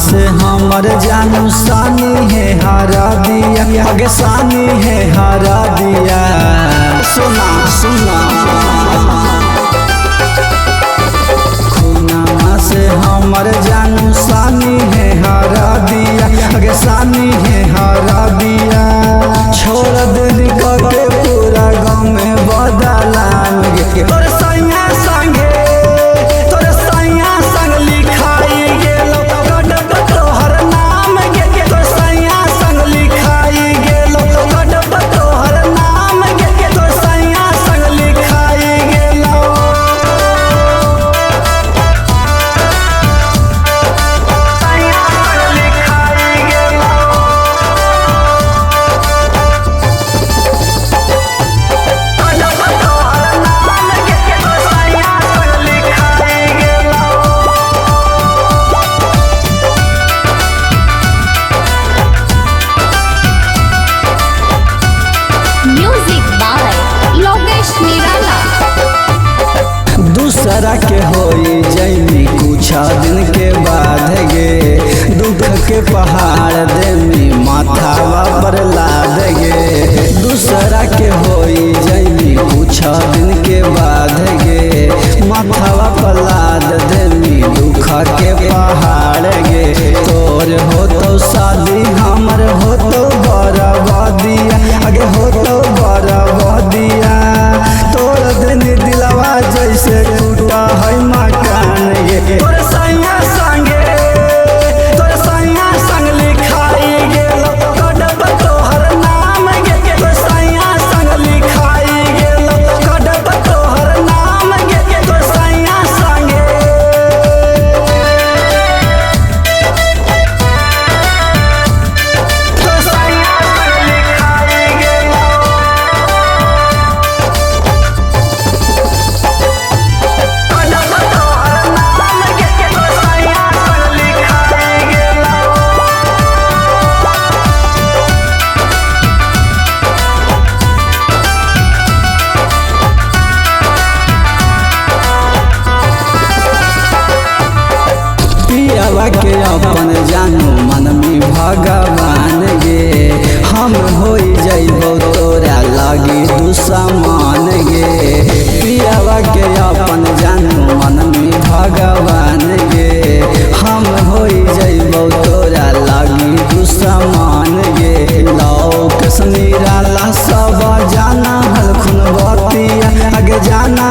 से हमर जानू सानी है हरा दिया, आगे सानी है हरा दिया। सुना सुना खूना से हमर जानू सानी है हरा दिया, आगे सानी है हरा दिया। छोड़ दे के पूरा गाँव में बदलान गे, तोर सैया संगे तोर सैया संग लिखाई गेलो गडब तोहर नाम गे, तोर सैया संग लिखाई गेलो गडब तोहर नाम गे, तोर सैया संग लिखाई गेलो। सैया संग लिखाई गेलो म्यूजिक बाय लोकेश निराला। दूसरा के होई जैनी कुछ दिन के बाद गे, दुख के पहाड़ देमी माथावा पर लाद गे। दूसरा के होई जैनी कुछ दिन के बाद गे, माथावा पर लाद देमी दुख के पहाड़ गे। तोर हो तो शादी हमर हो तो बराबदिया, आगे हो तो बराबदिया। तोर दिन दिलवा जैसे टूटा है मकान गे, तोर सैया संगे तोर सैया संग लिखाई गेलो गडब तोहर नाम गे, तोर सैया संग लिखाई गेलो गडब तोहर नाम गे, तोर सैया संगे। तोर सैया संग लिखाई गेलो गडब तोहर नाम गे, तोर सैया संग लिखाई गेलो। पियावा के अपन जानू मन में भगवान गे, हम होई जइबो तोरा लागी दुश्मन गे। पियावा के अपन जानू मन में भगवान गे, हम होई जइबो तोरा लागी दुश्मन गे। लोक समीरा ला सब जाना हलखुन बतिया, आगे जाना